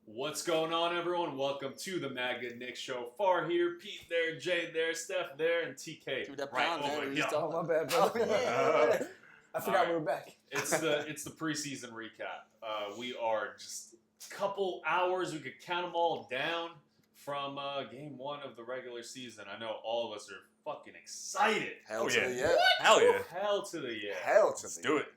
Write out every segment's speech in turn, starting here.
What's going on, everyone? Welcome to the MadGood Knicks show. Far here, Pete there, Jay there, Steph there, and TK Dude, that right pound over there, here. Oh, my bad, bro. I forgot we were back. It's the preseason recap. We are just a couple hours. We could count them all down from game one of the regular season. I know all of us are fucking excited. Hell to the yeah. Hell yeah. Hell to the yeah. Hell to Let's the do it.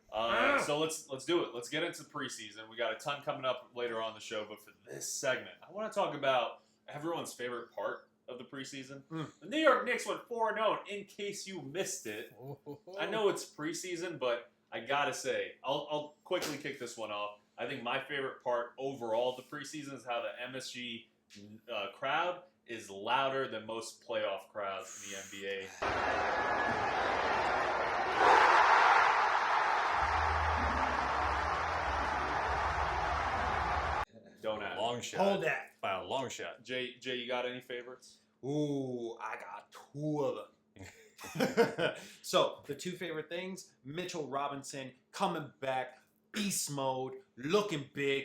So let's do it. Let's get into preseason. We got a ton coming up later on the show, but for this segment, I want to talk about everyone's favorite part of the preseason. The New York Knicks went 4-0. In case you missed it, I know it's preseason, but I gotta say, I'll quickly kick this one off. I think my favorite part overall of the preseason is how the MSG crowd is louder than most playoff crowds in the NBA. Don't ask. Long shot. Hold that. By a long shot. Jay, you got any favorites? Ooh, I got two of them. So, the two favorite things, Mitchell Robinson coming back, beast mode, looking big,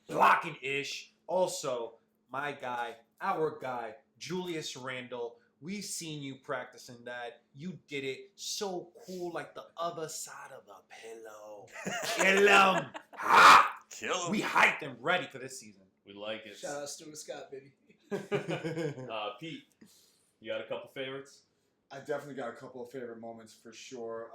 blocking ish. Also, my guy, our guy, Julius Randle. We've seen you practicing that. You did it so cool, like the other side of the pillow. Kill him. Kill him. We hyped him ready for this season. We like it. Shout out Stuart Scott, baby. Pete, you got a couple favorites? I definitely got a couple of favorite moments for sure.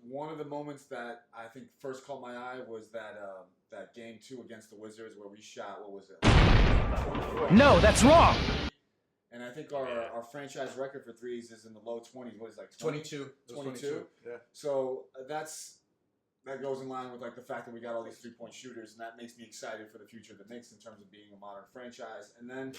One of the moments that I think first caught my eye was that game 2 against the Wizards where we shot, what was it? No, that's wrong. And I think our franchise record for threes is in the low 20s. What is it, like 22. 22? Yeah. So that goes in line with like the fact that we got all these 3-point shooters, and that makes me excited for the future of the Knicks in terms of being a modern franchise. And then,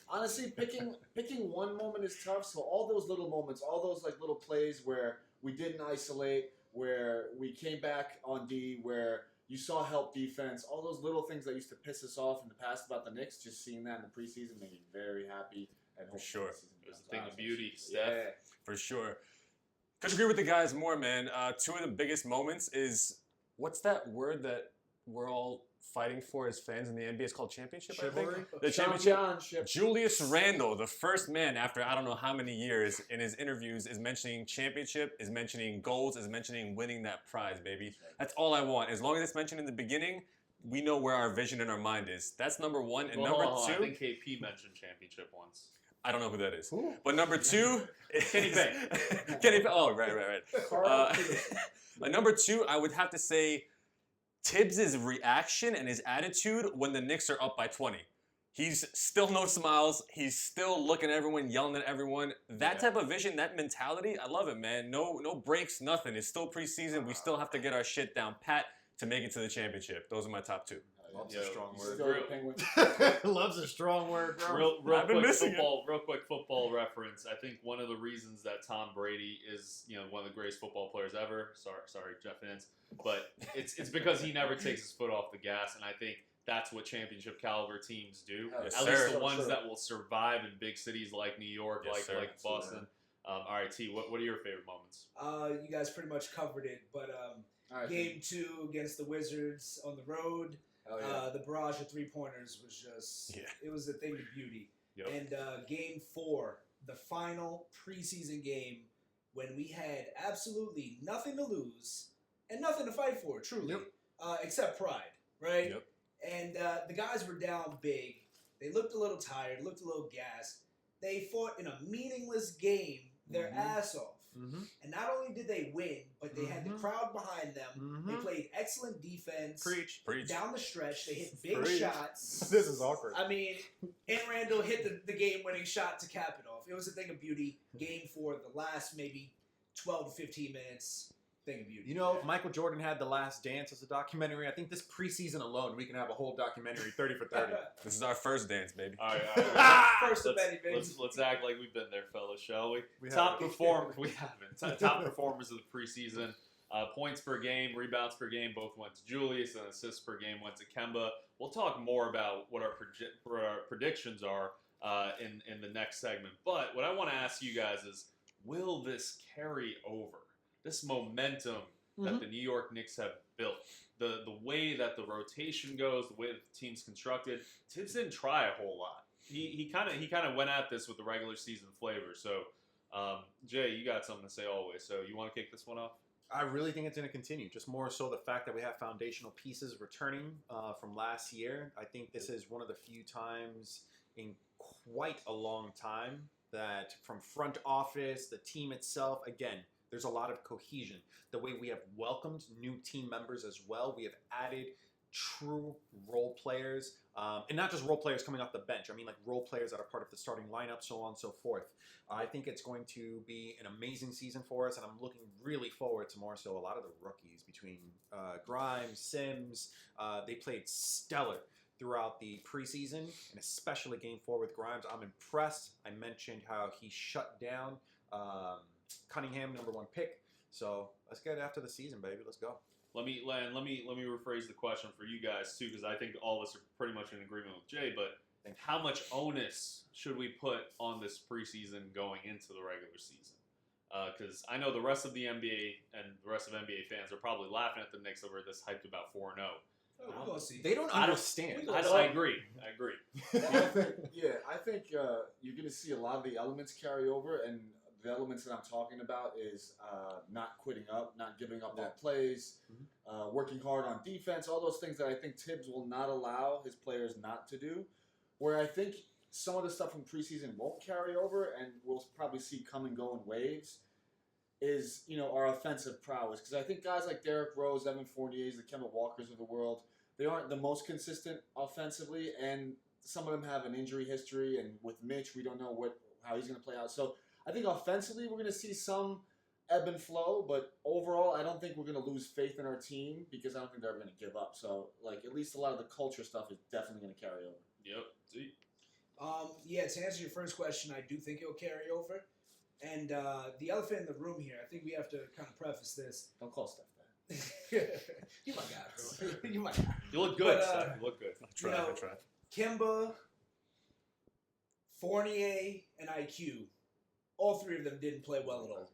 honestly, picking one moment is tough. So all those little moments, all those like little plays where we didn't isolate, where we came back on D, where you saw help defense, all those little things that used to piss us off in the past about the Knicks, just seeing that in the preseason made me very happy. For sure. It was a thing of beauty, Steph. Yeah. For sure. Couldn't agree with the guys more, man. Two of the biggest moments is, what's that word that we're all fighting for as fans in the NBA? It's called championship, I Chivalry? think. The championship. Championship. Julius Randle, the first man after I don't know how many years in his interviews, is mentioning championship, is mentioning goals, is mentioning winning that prize, baby. That's all I want. As long as it's mentioned in the beginning, we know where our vision in our mind is. That's number one. And number two, I think KP mentioned championship once. I don't know who that is. Ooh. But number two, Kenny Payne. Kenny Payne. Oh, right. Number two, I would have to say Tibbs' reaction and his attitude when the Knicks are up by 20. He's still no smiles. He's still looking at everyone, yelling at everyone. That type of vision, that mentality, I love it, man. No breaks, nothing. It's still preseason. We still have to get our shit down pat to make it to the championship. Those are my top two. Loves Yo, a strong Still word. the Penguins. Loves a strong word, bro. Real I've been quick missing it. quick football reference. I think one of the reasons that Tom Brady is, one of the greatest football players ever. Sorry, Jeff fans, but it's because he never takes his foot off the gas, and I think that's what championship caliber teams do. Yes, At sir. least the So ones true. that will survive in big cities like New York, Yes, sir. like Boston. All right, T, what are your favorite moments? You guys pretty much covered it, but All right, game 2 against the Wizards on the road, hell yeah. the barrage of 3-pointers was just, it was a thing of beauty. Yep. And game 4, the final preseason game, when we had absolutely nothing to lose and nothing to fight for, truly, except pride, right? Yep. And the guys were down big. They looked a little tired, looked a little gassed. They fought in a meaningless game their ass off. Mm-hmm. And not only did they win, but they had the crowd behind them. They played excellent defense. Preach. Down the stretch, they hit big Preach. shots. This is awkward. I mean, and Randall hit the game-winning shot to cap it off. It was a thing of beauty. Game 4, the last maybe 12 to 15 minutes, thing of beauty. You know, if Michael Jordan had The Last Dance as a documentary, I think this preseason alone, we can have a whole documentary, 30 for 30. This is our first dance, baby. All right. First of many, baby. Let's act like we've been there, fellas, shall we? We Top haven't. performers. We haven't. Top performers of the preseason. Points per game, rebounds per game, both went to Julius, and assists per game went to Kemba. We'll talk more about what our predictions are in the next segment. But what I want to ask you guys is, will this carry over? This momentum that the New York Knicks have built. The way that the rotation goes, the way that the team's constructed, Tibbs didn't try a whole lot. He kind of went at this with the regular season flavor. So, Jay, you got something to say always. So you want to kick this one off? I really think it's going to continue. Just more so the fact that we have foundational pieces returning from last year. I think this is one of the few times in quite a long time that from front office, the team itself, again, there's a lot of cohesion. The way we have welcomed new team members as well. We have added true role players, and not just role players coming off the bench. I mean, like role players that are part of the starting lineup, so on and so forth. I think it's going to be an amazing season for us, and I'm looking really forward to more so a lot of the rookies between Grimes, Sims. They played stellar throughout the preseason, and especially Game 4 with Grimes. I'm impressed. I mentioned how he shut down Cunningham, #1 pick. So let's get after the season, baby. Let's go. Let me rephrase the question for you guys too, because I think all of us are pretty much in agreement with Jay. But how much onus should we put on this preseason going into the regular season? Because I know the rest of the NBA and the rest of NBA fans are probably laughing at the Knicks over this hyped about 4-0. Oh, we're gonna see. They don't understand. I agree. I think you're going to see a lot of the elements carry over, and the elements that I'm talking about is not quitting up, not giving up on plays, working hard on defense, all those things that I think Tibbs will not allow his players not to do. Where I think some of the stuff from preseason won't carry over, and we'll probably see come and go in waves, is our offensive prowess. Because I think guys like Derrick Rose, Evan Fournier's, the Kemba Walkers of the world, they aren't the most consistent offensively, and some of them have an injury history. And with Mitch, we don't know how he's going to play out. So I think offensively we're going to see some ebb and flow, but overall I don't think we're going to lose faith in our team because I don't think they're going to give up. So at least a lot of the culture stuff is definitely going to carry over. Yep. See? To answer your first question, I do think it'll carry over. And the elephant in the room here, I think we have to kind of preface this. Don't call Steph that. You my guy, bro. You my guy. You look good, But, Steph. You look good. I try. Kemba, Fournier, and IQ, all three of them didn't play well at all.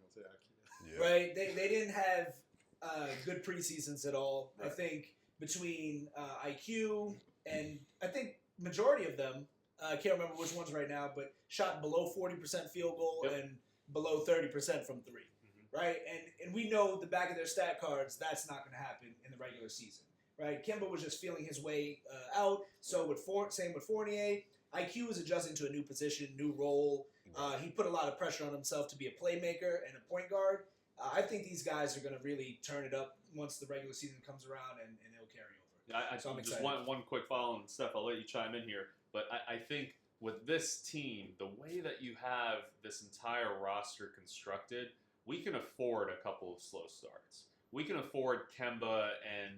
Yeah. Right? They didn't have good preseasons at all. Right. I think between IQ and I think majority of them, I can't remember which ones right now, but shot below 40% field goal and below 30% from three. Right? And we know the back of their stat cards, that's not going to happen in the regular season. Right? Kemba was just feeling his way out. So same with Fournier. IQ was adjusting to a new position, new role. He put a lot of pressure on himself to be a playmaker and a point guard. I think these guys are going to really turn it up once the regular season comes around, and it'll carry over. So I'm just excited. one quick follow on Steph. I'll let you chime in here. But I think with this team, the way that you have this entire roster constructed, we can afford a couple of slow starts. We can afford Kemba and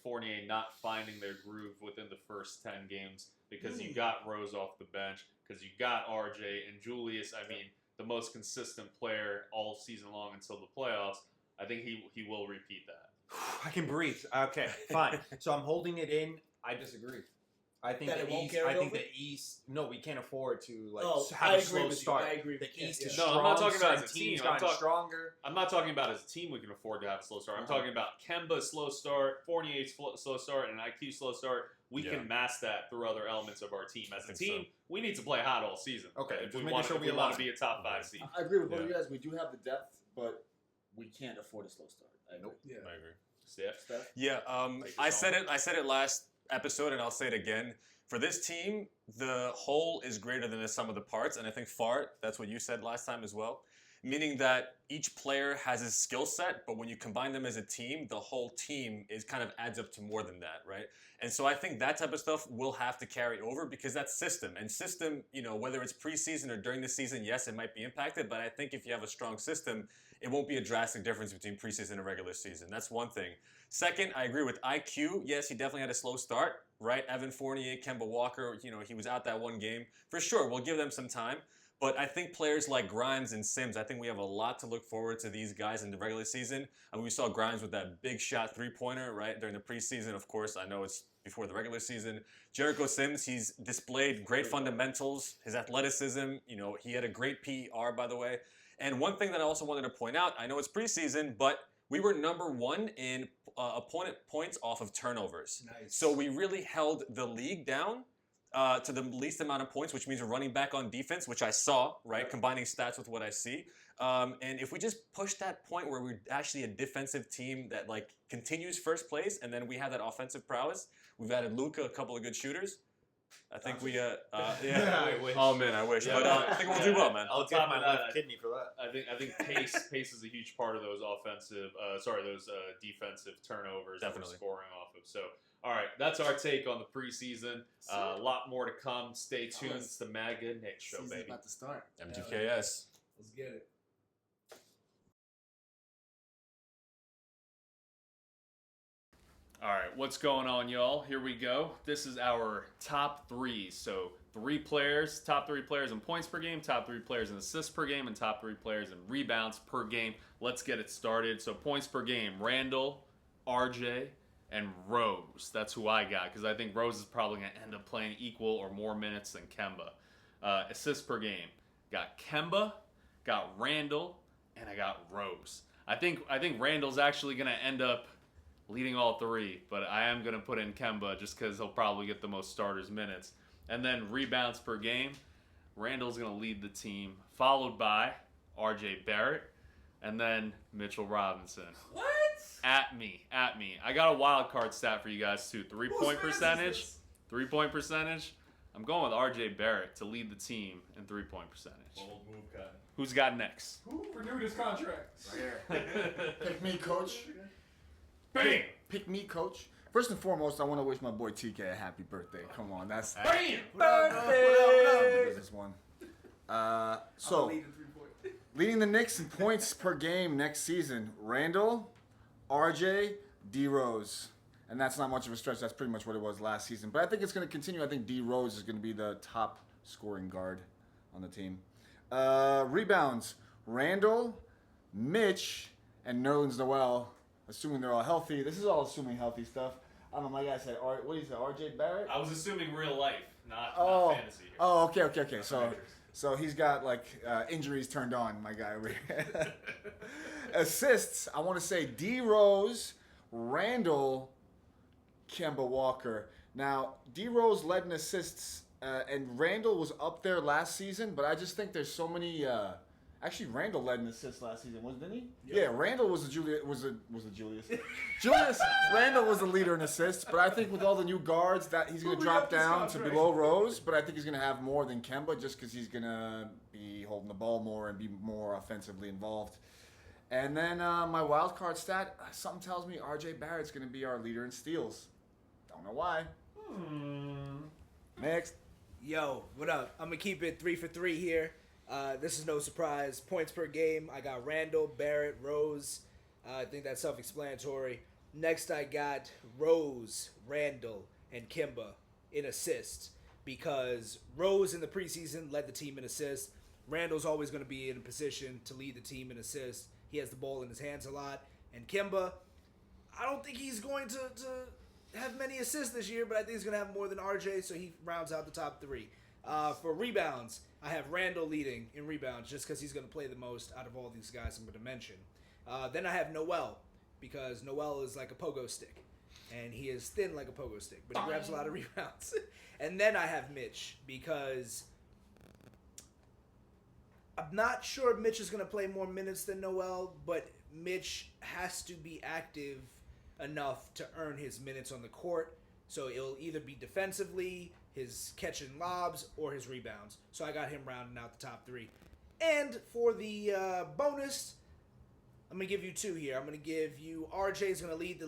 Fournier not finding their groove within the first 10 games because you got Rose off the bench, because you got RJ and Julius. I mean, the most consistent player all season long until the playoffs. I think he will repeat that. I can breathe. Okay, fine. So I'm holding it in. I disagree. I think That it the won't East. carry I think over? the East. No, we can't afford to I have a agree slow with you. start. I agree. The Yeah, East yeah. is No, strong. I'm not talking about certain as a team. teams I'm gotten talking- stronger. I'm not talking about as a team we can afford to have a slow start. I'm talking about Kemba slow start, Fournier slow start, and IQ slow start. We can mask that through other elements of our team. As a team, we need to play hot all season. Okay, if just we making want sure to we want align. to be a top 5 seed. I agree with both of you guys. We do have the depth, but we can't afford a slow start. I agree. Yeah. I agree. Steph? Yeah, Take I us said it last episode, and I'll say it again. For this team, the whole is greater than the sum of the parts, and I think that's what you said last time as well. Meaning that each player has his skill set, but when you combine them as a team, the whole team kind of adds up to more than that, right? And so I think that type of stuff will have to carry over because that's system. And system, whether it's preseason or during the season, yes, it might be impacted, but I think if you have a strong system, it won't be a drastic difference between preseason and regular season. That's one thing. Second, I agree with IQ. Yes, he definitely had a slow start, right? Evan Fournier, Kemba Walker, he was out that one game. For sure, we'll give them some time. But I think players like Grimes and Sims, I think we have a lot to look forward to these guys in the regular season. I mean, we saw Grimes with that big shot three-pointer, right, during the preseason. Of course, I know it's before the regular season. Jericho Sims, he's displayed great fundamentals, his athleticism. He had a great PER, by the way. And one thing that I also wanted to point out, I know it's preseason, but we were number 1 in opponent points off of turnovers. Nice. So we really held the league down to the least amount of points, which means we're running back on defense, which I saw, right? Combining stats with what I see. And if we just push that point where we're actually a defensive team that like continues first place, and then we have that offensive prowess, we've added Luka, a couple of good shooters. I think we, yeah. I wish. Oh man, I wish. Yeah. But I think we'll do well, man. I'll I'll top give my of that. left kidney for that. I think pace is a huge part of those defensive turnovers that we're Definitely. scoring off of. So, all right, that's our take on the preseason. A lot more to come. Stay tuned. It's the MadGood Knicks show, Season's baby. about to start. MGKS. Let's get it. All right, what's going on, y'all? Here we go. This is our top 3. So, top 3 players in points per game, top 3 players in assists per game, and top 3 players in rebounds per game. Let's get it started. So, points per game, Randall, RJ, and Rose. That's who I got, because I think Rose is probably going to end up playing equal or more minutes than Kemba. Assists per game, got Kemba, got Randall, and I got Rose. I think Randall's actually going to end up leading all 3, but I am going to put in Kemba just because he'll probably get the most starters minutes. And then rebounds per game, Randall's going to lead the team, followed by RJ Barrett, and then Mitchell Robinson. What? At me. I got a wild card stat for you guys too. 3-point percentage. 3-point percentage. I'm going with RJ Barrett to lead the team in 3-point percentage. Bold move, Kai. Who's got next? Who renewed his contract? Pick me, coach. Bam! Pick me, coach. First and foremost, I want to wish my boy TK a happy birthday. Come on, that's Bam! birthday. This one. So, Leading 3-point. leading the Knicks in points per game next season, Randall, RJ, D Rose. And that's not much of a stretch. That's pretty much what it was last season. But I think it's going to continue. I think D Rose is going to be the top scoring guard on the team. Rebounds, Randall, Mitch, and Nerlens Noel. Assuming they're all healthy. This is all assuming healthy stuff. I don't know. My guy said, what did he say? RJ Barrett? I was assuming real life, not fantasy here. Oh, okay. So he's got like injuries turned on, my guy over here. Assists, I want to say D Rose, Randall, Kemba Walker. Now, D Rose led in assists, and Randall was up there last season, but I just think there's so many. Actually, Randall led in assists last season, didn't he? Yeah, Randall was a Julius. Julius Randall was the leader in assists, but I think with all the new guards that he's going to drop down to below Rose, but I think he's going to have more than Kemba just because he's going to be holding the ball more and be more offensively involved. And then my wild card stat, something tells me RJ Barrett's going to be our leader in steals. Don't know why. Next. Yo, what up? I'm going to keep it 3 for 3 here. This is no surprise. Points per game, I got Randall, Barrett, Rose. I think that's self-explanatory. Next, I got Rose, Randall, and Kemba in assists because Rose in the preseason led the team in assists. Randall's always going to be in a position to lead the team in assists. He has the ball in his hands a lot. And Kemba, I don't think he's going to have many assists this year, but I think he's going to have more than RJ, so he rounds out the top 3. For rebounds, I have Randall leading in rebounds just because he's going to play the most out of all these guys I'm going to mention. Then I have Noel because Noel is like a pogo stick, and he is thin like a pogo stick, but he grabs a lot of rebounds. And then I have Mitch because I'm not sure Mitch is going to play more minutes than Noel, but Mitch has to be active enough to earn his minutes on the court. So it'll either be defensively, his catching lobs, or his rebounds. So I got him rounding out the top 3. And for the bonus, I'm going to give you 2 here. I'm going to give you RJ's going to lead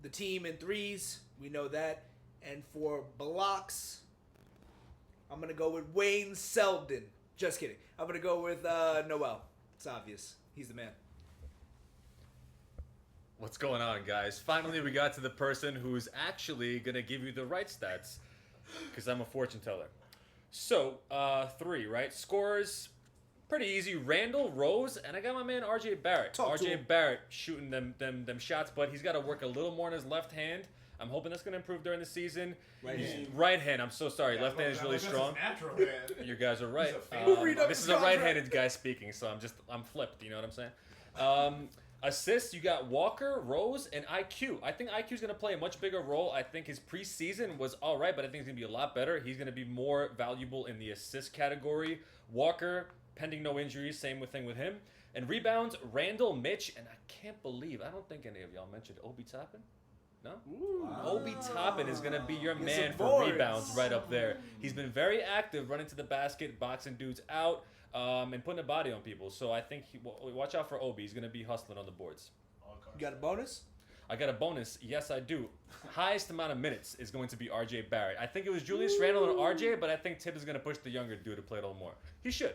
the team in threes. We know that. And for blocks, I'm going to go with Wayne Selden. Just kidding. I'm going to go with Noel. It's obvious. He's the man. What's going on, guys? Finally, we got to the person who's actually going to give you the right stats, because I'm a fortune teller. So, 3, right? Scores, pretty easy. Randall, Rose, and I got my man RJ Barrett. Talk to RJ him. Barrett shooting them shots, but he's got to work a little more on his left hand. I'm hoping that's going to improve during the season. Right hand. Right hand, I'm so sorry. Left hand is really strong. Natural man. You guys are right. He's a Who read up This his is a contract? right-handed guy speaking, so I'm flipped. You know what I'm saying? Assists, you got Walker, Rose, and IQ. I think IQ is going to play a much bigger role. I think his preseason was all right, but I think he's going to be a lot better. He's going to be more valuable in the assist category. Walker, pending no injuries, same thing with him. And rebounds, Randall, Mitch, and I don't think any of y'all mentioned Obi Toppin. No? Obi Toppin is going to be your man for rebounds right up there. He's been very active, running to the basket, boxing dudes out, and putting a body on people. So I think, watch out for Obi. He's going to be hustling on the boards. You got a bonus? I got a bonus. Yes, I do. Highest amount of minutes is going to be RJ Barrett. I think it was Julius Randle and RJ, but I think Tibbs is going to push the younger dude to play a little more. He should.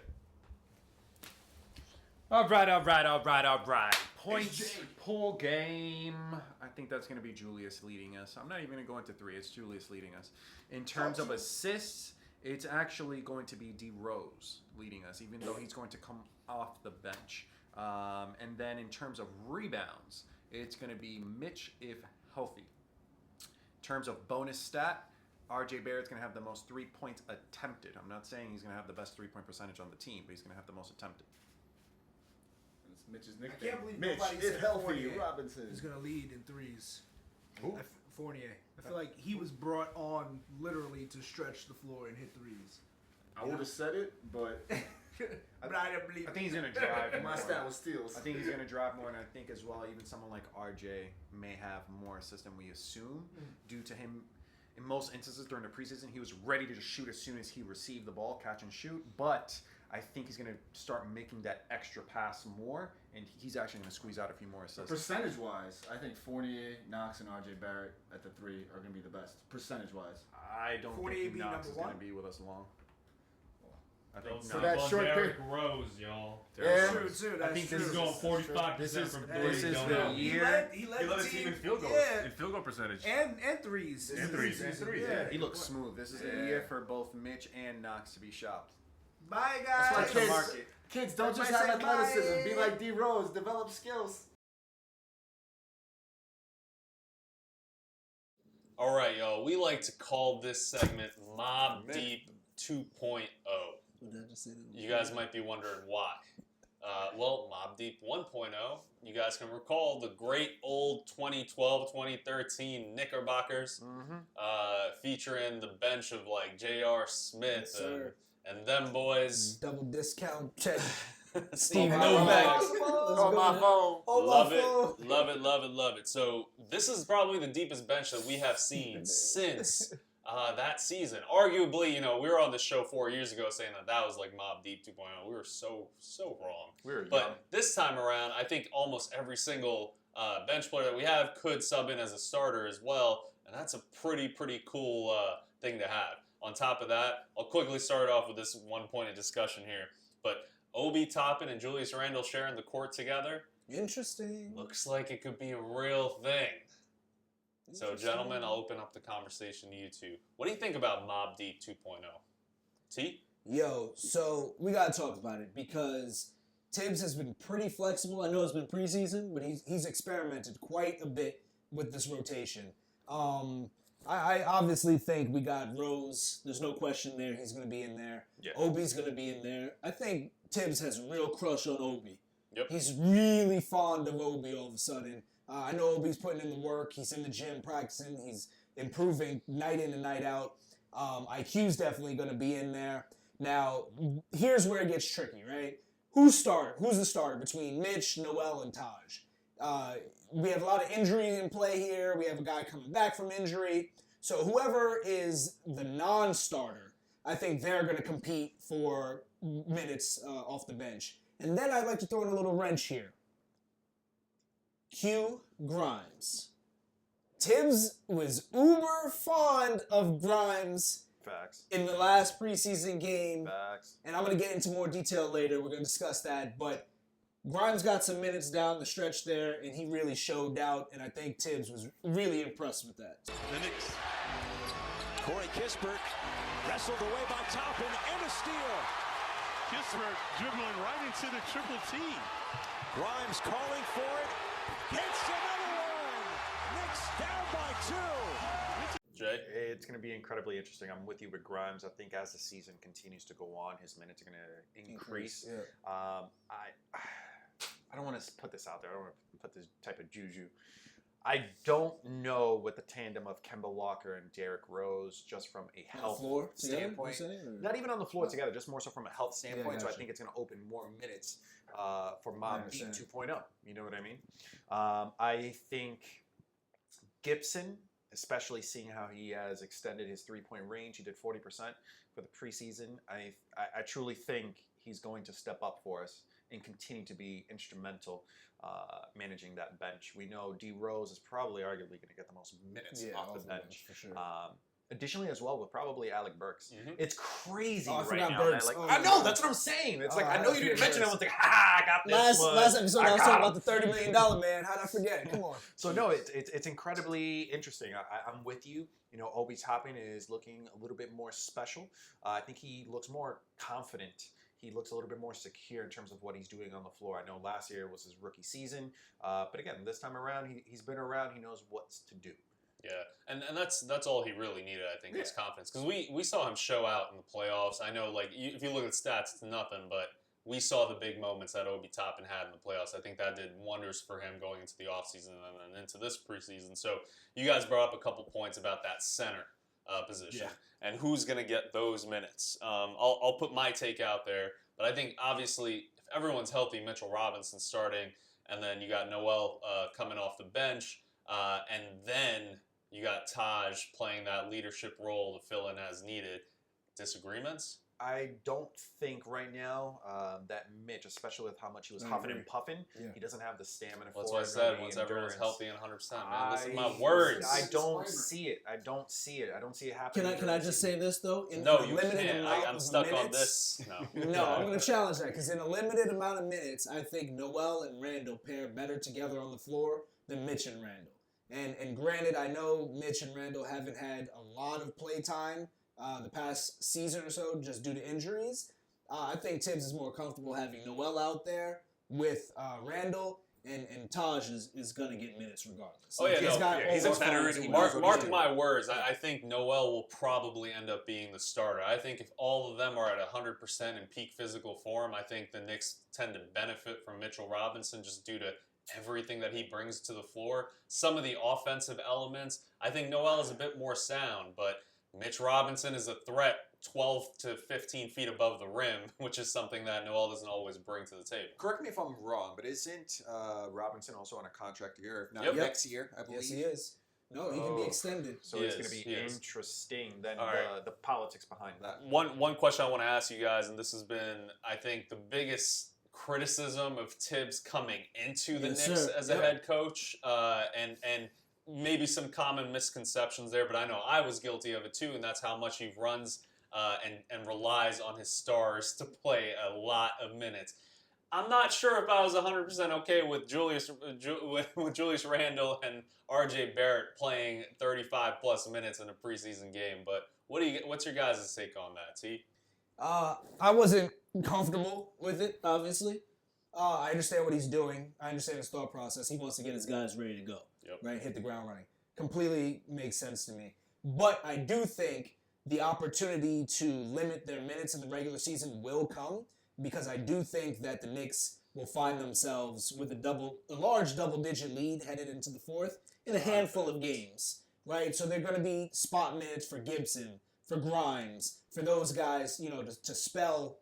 All right. Points, pool game. I think that's going to be Julius leading us. I'm not even going to go into 3. It's Julius leading us. In terms of assists, it's actually going to be D Rose leading us, even though he's going to come off the bench. And then in terms of rebounds, it's going to be Mitch if healthy. In terms of bonus stat, RJ Barrett's going to have the most 3 points attempted. I'm not saying he's going to have the best 3-point percentage on the team, but he's going to have the most attempted. It's Mitch's nickname. I can't believe Mitch, nobody if said healthy, Fournier Robinson. is going to lead in threes. Who? Fournier. I feel like he was brought on literally to stretch the floor and hit threes. I would have said it, but But I don't believe I think he's going to drive my more. stat was steals. I think he's going to drive more, and I think as well, even someone like RJ may have more assists than we assume, due to him. In most instances during the preseason, he was ready to just shoot as soon as he received the ball, catch and shoot. But I think he's going to start making that extra pass more, and he's actually going to squeeze out a few more assists. Percentage-wise, I think Fournier, Knox, and RJ Barrett at the 3 are going to be the best. Percentage-wise. I don't Fournier think be Knox number is going one? to be with us long. I think Don't For sleep that on short Derrick period. Rose, y'all. Yeah. True, too. That's I think true. this He's going 45% This is- from this 3. is Don't the know. year. He led He led the the team in team field goals, Yeah. in field goal percentage. And threes. And threes. And threes, Yeah. He looks smooth. This is the year for both Mitch and Knox to be shopped. Bye, guys. That's why That's the kids, market. kids don't just Everybody have say athleticism. bye. Be like D Rose. Develop skills. All right, y'all. We like to call this segment Mob Deep 2.0. You guys might be wondering why. Well, Mob Deep 1.0, you guys can recall the great old 2012-2013 Knickerbockers, featuring the bench of like J.R. Smith and them boys. Double discount check. Steve Novak. On my phone. Love it, love it, love it, love it. So this is probably the deepest bench that we have seen since that season. Arguably, we were on the show 4 years ago saying that was like Mob Deep 2.0. We were so wrong. But this time around, I think almost every single bench player that we have could sub in as a starter as well, and that's a pretty cool thing to have. On top of that, I'll quickly start off with this one point of discussion here. But Obi Toppin and Julius Randle sharing the court together. Interesting. Looks like it could be a real thing. So, gentlemen, I'll open up the conversation to you two. What do you think about Mob Deep 2.0? T? Yo, so we gotta talk about it because Tibbs has been pretty flexible. I know it's been preseason, but he's experimented quite a bit with this rotation. I obviously think we got Rose. There's no question there. He's gonna be in there. Yeah. Obi's gonna be in there. I think Tibbs has a real crush on Obi. Yep. He's really fond of Obi all of a sudden. I know Obi's putting in the work. He's in the gym practicing. He's improving night in and night out. IQ's definitely going to be in there. Now, here's where it gets tricky, right? Who's the starter between Mitch, Noel, and Taj? We have a lot of injury in play here. We have a guy coming back from injury. So whoever is the non-starter, I think they're going to compete for minutes off the bench. And then I'd like to throw in a little wrench here. Q Grimes. Tibbs was uber fond of Grimes Facts. in the last preseason game. Facts. And I'm going to get into more detail later. We're going to discuss that. But Grimes got some minutes down the stretch there, and he really showed out. And I think Tibbs was really impressed with that. The Knicks. Corey Kispert wrestled away by Toppin and a steal. Kispert dribbling right into the triple team. Grimes calling for it. Hits another one. Knicks down by 2. Jay? It's going to be incredibly interesting. I'm with you with Grimes. I think as the season continues to go on, his minutes are going to increase. Yeah. I don't want to put this out there. I don't want to put this type of juju. I don't know what the tandem of Kemba Walker and Derrick Rose, just from a health standpoint. Not even on the floor together, just more so from a health standpoint. So I think it's going to open more minutes for Mob Deep 2.0. You know what I mean? I think Gibson, especially seeing how he has extended his 3-point range, he did 40% for the preseason. I truly think he's going to step up for us and continue to be instrumental managing that bench. We know D Rose is probably arguably going to get the most minutes off the bench. For sure. Additionally, as well, with probably Alec Burks. Mhm. It's crazy Oh, I right forgot now. Burks. Like, Oh, I know, yeah. that's what I'm saying. It's Oh, like, I I know you didn't forgot mention it. I Burks. was like, I got this one. Last episode, I was talking got about the $30 million man. How'd I forget it? Come on. So no, it's incredibly interesting. I'm with you. You know, Obi Toppin is looking a little bit more special. I think he looks more confident. He looks a little bit more secure in terms of what he's doing on the floor. I know last year was his rookie season, but again, this time around, he's been around. He knows what to do. Yeah, and that's all he really needed, I think, is confidence. Because we saw him show out in the playoffs. I know, like, if you look at stats, it's nothing, but we saw the big moments that Obi Toppin had in the playoffs. I think that did wonders for him going into the offseason and then into this preseason. So you guys brought up a couple points about that center position and who's going to get those minutes. I'll put my take out there, but I think, obviously, if everyone's healthy, Mitchell Robinson starting, and then you got Noel coming off the bench, and then you got Taj playing that leadership role to fill in as needed. Disagreements? I don't think right now that Mitch, especially with how much he was huffing and puffing, he doesn't have the stamina for it. That's what I said. Once everyone's healthy and 100%, man. Listen to my words. I don't see it. I don't see it happening. Can I just say this though? No, you can't. I'm stuck on this. No. No, I'm going to challenge that because in a limited amount of minutes, I think Noel and Randall pair better together on the floor than Mitch and Randall. And granted, I know Mitch and Randall haven't had a lot of play time the past season or so just due to injuries. I think Tibbs is more comfortable having Noel out there with Randall, and Taj is going to get minutes regardless. Oh, yeah, he's a veteran. Mark my words. I think Noel will probably end up being the starter. I think if all of them are at 100% in peak physical form, I think the Knicks tend to benefit from Mitchell Robinson just due to everything that he brings to the floor. Some of the offensive elements, I think Noel is a bit more sound, but Mitch Robinson is a threat 12 to 15 feet above the rim, which is something that Noel doesn't always bring to the table. Correct me if I'm wrong, but isn't Robinson also on a contract year? If not Yep. next year, I believe. Yes, he is. No, he can be extended. So He it's is, going to he be is. interesting then All right. the politics behind that. One question I want to ask you guys, and this has been, I think, the biggest criticism of Tibbs coming into the Yes, Knicks sir. as a head coach, and maybe some common misconceptions there, but I know I was guilty of it too, and that's how much he runs and relies on his stars to play a lot of minutes. I'm not sure if I was 100% okay with Julius Randle and RJ Barrett playing 35-plus minutes in a preseason game, but what's your guys' take on that, T? I wasn't comfortable with it, obviously. I understand what he's doing. I understand his thought process. He wants to get his guys ready to go, right? Hit the ground running. Completely makes sense to me. But I do think the opportunity to limit their minutes in the regular season will come because I do think that the Knicks will find themselves with a large double-digit lead headed into the fourth in a handful of games, right? So they're going to be spot minutes for Gibson, for Grimes, for those guys, to spell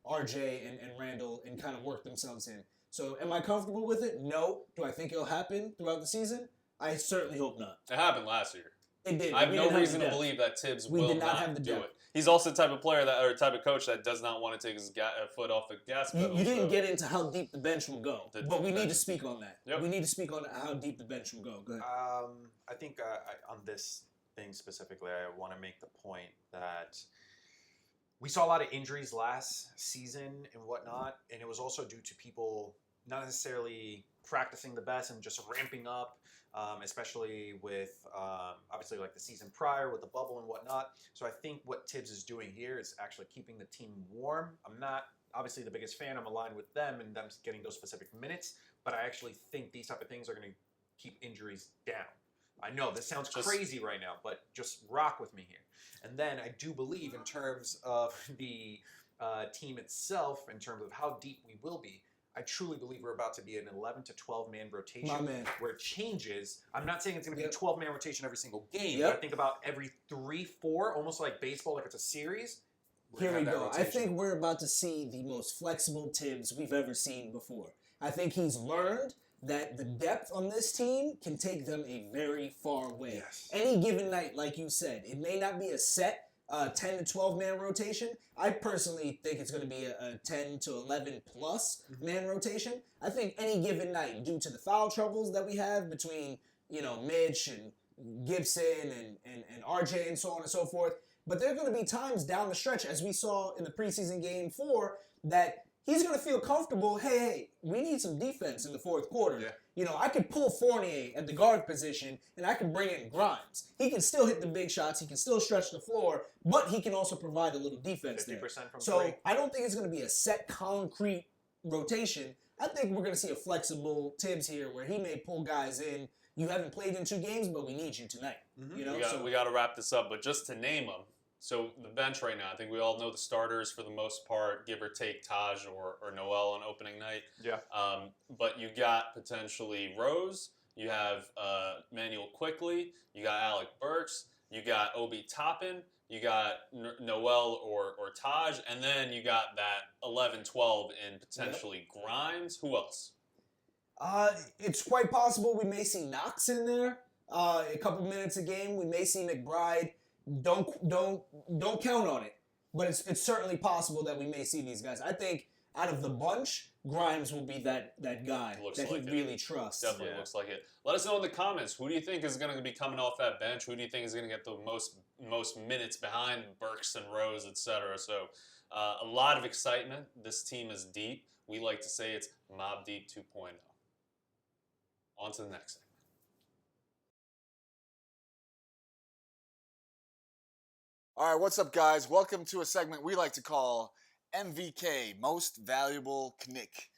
RJ and Randall and kind of work themselves in. So am I comfortable with it? No. Do I think it'll happen throughout the season? I certainly hope not. It happened last year. It did. I have We no didn't have reason the to depth. believe that Tibbs We will did not not have the do depth. it. He's also the type of player or type of coach that does not want to take his foot off the gas pedal. You didn't so- get into how deep the bench will go, but we need to speak on that. Yep. We need to speak on how deep the bench will go. Go ahead. I think on this thing specifically, I want to make the point that we saw a lot of injuries last season and whatnot, and it was also due to people not necessarily practicing the best and just ramping up, especially with obviously like the season prior with the bubble and whatnot. So I think what Tibbs is doing here is actually keeping the team warm. I'm not obviously the biggest fan. I'm aligned with them and them getting those specific minutes, but I actually think these type of things are going to keep injuries down. I know this sounds crazy right now, but just rock with me here. And then I do believe in terms of the team itself, in terms of how deep we will be, I truly believe we're about to be an 11 to 12 man rotation My man. where it changes. I'm not saying it's going to be Yep. a 12 man rotation every single game, Yep. but I think about every 3-4, almost like baseball, like it's a series. we're Here gonna we have that go. I rotation. think we're about to see the most flexible Tibbs we've ever seen before. I think he's learned that the depth on this team can take them a very far way. Yes. Any given night, like you said, it may not be a set 10 to 12 man rotation. I personally think it's going to be a 10 to 11 plus man rotation. I think any given night, due to the foul troubles that we have between, Mitch and Gibson and RJ and so on and so forth, but there are going to be times down the stretch, as we saw in the preseason game 4, that he's going to feel comfortable. Hey, we need some defense in the fourth quarter. Yeah. I could pull Fournier at the guard position, and I can bring in Grimes. He can still hit the big shots. He can still stretch the floor, but he can also provide a little defense 50% there. from So 3. I don't think it's going to be a set concrete rotation. I think we're going to see a flexible Tibbs here where he may pull guys in. You haven't played in 2 games, but we need you tonight. We got to wrap this up, but just to name them. So the bench right now, I think we all know the starters for the most part, give or take Taj or Noel on opening night. Yeah. But you got potentially Rose, you have Manuel Quickly, you got Alec Burks, you got Obi Toppin, you got Noel or Taj, and then you got that 11-12 in potentially Grimes. Who else? It's quite possible we may see Knox in there. A couple minutes a game. We may see McBride. Don't count on it, but it's certainly possible that we may see these guys. I think out of the bunch, Grimes will be that guy that he really trusts. Definitely looks like it. Let us know in the comments. Who do you think is going to be coming off that bench? Who do you think is going to get the most minutes behind Burks and Rose, etc.? So a lot of excitement. This team is deep. We like to say it's Mob Deep 2.0. On to the next thing. All right, what's up, guys? Welcome to a segment we like to call MVK, Most Valuable Knick,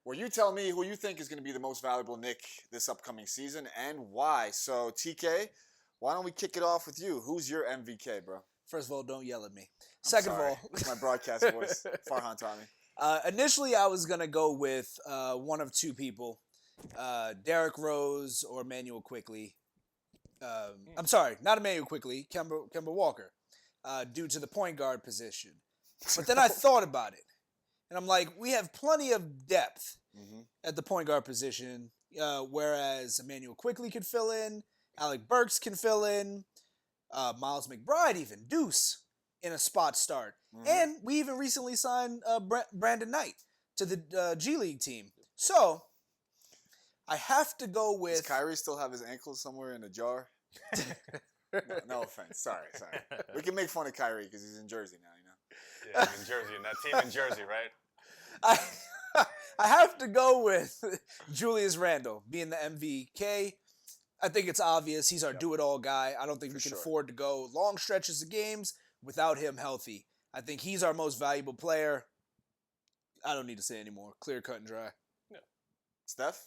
where you tell me who you think is going to be the most valuable Knick this upcoming season and why. So, TK, why don't we kick it off with you? Who's your MVK, bro? First of all, don't yell at me. I'm Second sorry. of all, It's my broadcast voice, Farhan Tommy. Initially, I was gonna go with one of 2 people, Derrick Rose or Emmanuel Quickly. I'm sorry, not Emmanuel Quickly, Kemba Walker, due to the point guard position. But then I thought about it, and I'm like, we have plenty of depth at the point guard position, whereas Emmanuel Quickly could fill in, Alec Burks can fill in, Miles McBride even, Deuce, in a spot start. And we even recently signed Brandon Knight to the G League team. So, I have to go with... Does Kyrie still have his ankles somewhere in a jar? No offense. Sorry. We can make fun of Kyrie because he's in Jersey now, Yeah, in Jersey, and that team in Jersey, right? I have to go with Julius Randle being the MVK. I think it's obvious he's our do-it-all guy. I don't think we can afford to go long stretches of games without him healthy. I think he's our most valuable player. I don't need to say anymore. Clear, cut, and dry. Steph?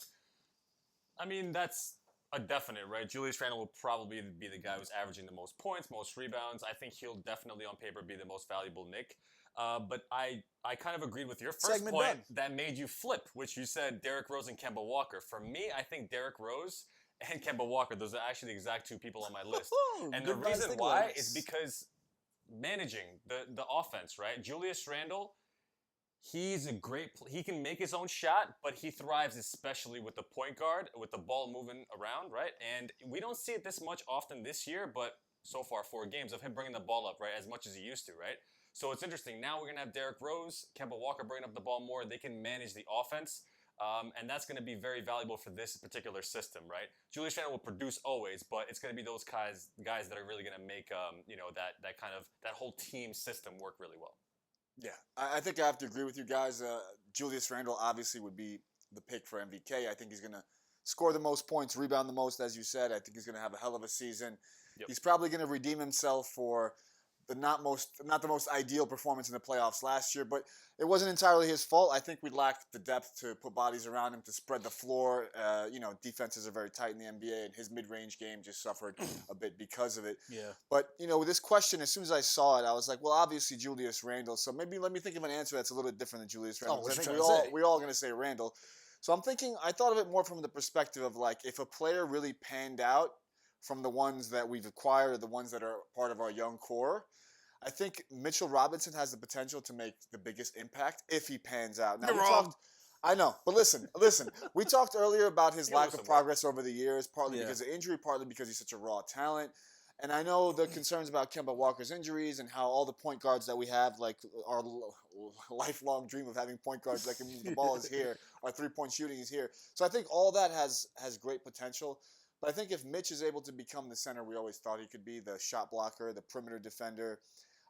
I mean, that's a definite, right? Julius Randle will probably be the guy who's averaging the most points, most rebounds. I think he'll definitely on paper be the most valuable Knick. But I kind of agreed with your first Segment point done. that made you flip, which you said Derrick Rose and Kemba Walker. For me, I think Derrick Rose and Kemba Walker, those are actually the exact 2 people on my list. And the reason why is because managing the offense, right? Julius Randle, he can make his own shot, but he thrives especially with the point guard, with the ball moving around, right? And we don't see it this much often this year, but so far 4 games of him bringing the ball up, right, as much as he used to, right? So it's interesting. Now we're going to have Derrick Rose, Kemba Walker bringing up the ball more. They can manage the offense, and that's going to be very valuable for this particular system, right? Julius Randle will produce always, but it's going to be those guys that are really going to make that whole team system work really well. Yeah, I think I have to agree with you guys. Julius Randle obviously would be the pick for MVK. I think he's going to score the most points, rebound the most, as you said. I think he's going to have a hell of a season. Yep. He's probably going to redeem himself for not the most ideal performance in the playoffs last year, but it wasn't entirely his fault. I think we lacked the depth to put bodies around him to spread the floor. Defenses are very tight in the NBA, and his mid-range game just suffered a bit because of it. Yeah. But with this question, as soon as I saw it, I was like, well, obviously Julius Randle. So maybe let me think of an answer that's a little bit different than Julius Randle. what I you think trying to say? we're all going to say Randle. So I thought of it more from the perspective of like if a player really panned out from the ones that we've acquired or the ones that are part of our young core. I think Mitchell Robinson has the potential to make the biggest impact if he pans out. Now, You're wrong. I know, but listen. We talked earlier about his lack of progress over the years, partly Yeah. because of injury, partly because he's such a raw talent. And I know the concerns about Kemba Walker's injuries and how all the point guards that we have, like our lifelong dream of having point guards that can move the ball is here, our three-point shooting is here. So I think all that has great potential. But I think if Mitch is able to become the center we always thought he could be, the shot blocker, the perimeter defender,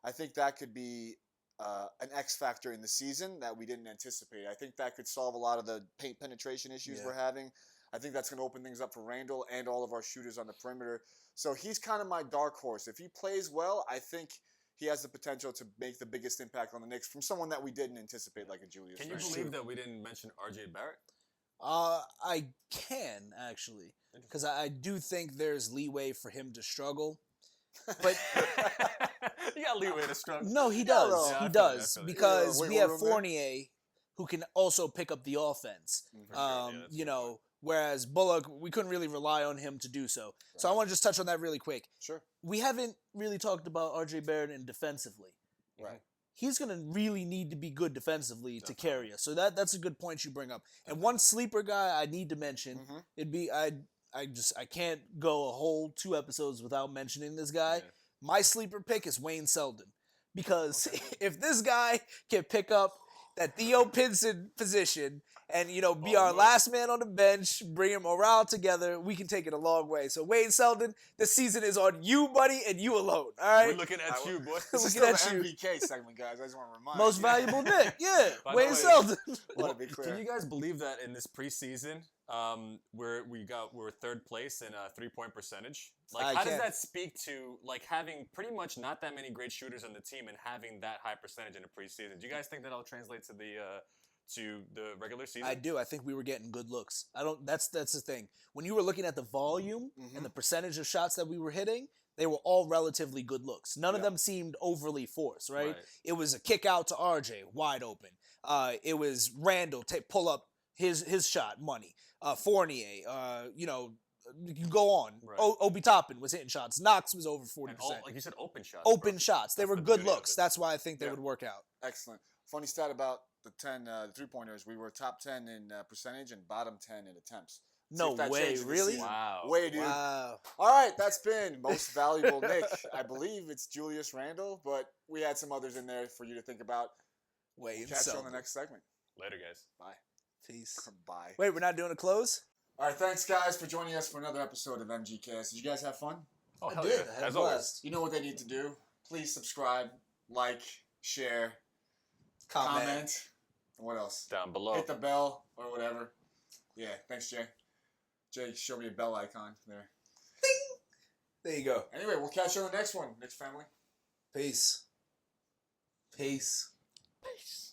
I think that could be an X factor in the season that we didn't anticipate. I think that could solve a lot of the paint penetration issues we're having. I think that's going to open things up for Randle and all of our shooters on the perimeter. So he's kind of my dark horse. If he plays well, I think he has the potential to make the biggest impact on the Knicks from someone that we didn't anticipate, like a Julius. Can you Randle. believe that we didn't mention R.J. Barrett? I can actually, because I do think there's leeway for him to struggle. But You got leeway to struggle. no, he Yeah, does. well, I He feel does you. because Wiggle we have room there. Fournier, who can also pick up the offense. Whereas Bullock, we couldn't really rely on him to do so. So I want to just touch on that really quick. Sure. We haven't really talked about RJ Barrett and defensively. Right. He's going to really need to be good defensively to carry us. So that's a good point you bring up. And one sleeper guy I need to mention, it'd be I can't go a whole 2 episodes without mentioning this guy. Yeah. My sleeper pick is Wayne Selden. Because if this guy can pick up that Theo Pinson position and, be our last man on the bench, bring him morale together, we can take it a long way. So, Wayne Selden, this season is on you, buddy, and you alone. All right? We're looking at you, boy. This is Looking still at the you. MGK segment, guys. I just want to remind Most you. valuable Nick. Yeah. By the Wayne way, Selden. Want to be clear. Can you guys believe that in this preseason, we're 3rd place in 3-point percentage? Like, I how does can. that speak to like having pretty much not that many great shooters on the team and having that high percentage in the preseason? Do you guys think that'll translate to the regular season? I do. I think we were getting good looks. That's the thing. When you were looking at the volume and the percentage of shots that we were hitting, they were all relatively good looks. None of them seemed overly forced, right? It was a kick out to RJ, wide open. It was Randle pull up his shot, money. Fournier, you can go on. Right. Obi Toppin was hitting shots. Knox was over 40%. And like you said, open shots. Open bro. shots. They That's were the good beauty of looks. it. That's why I think they would work out. Excellent. Funny stat about the 3-pointers. We were top 10 in percentage and bottom 10 in attempts. See No if that way, changes this really? season. Wow. Way, dude. Wow. All right, that's been most valuable Nick. I believe it's Julius Randle, but we had some others in there for you to think about. Wayne Catch you on the Selden. next segment. Later, guys. Bye. Peace. Bye. Wait, we're not doing a close? All right, thanks guys for joining us for another episode of MGKS. Did you guys have fun? Oh, I hell did. yeah. I had a As always. blast. You know what they need to do. Please subscribe, like, share, Comment. comment, and what else? Down below. Hit the bell or whatever. Yeah, thanks, Jay. Jay, show me a bell icon there. There you go. Anyway, we'll catch you on the next one, Knicks family. Peace. Peace. Peace.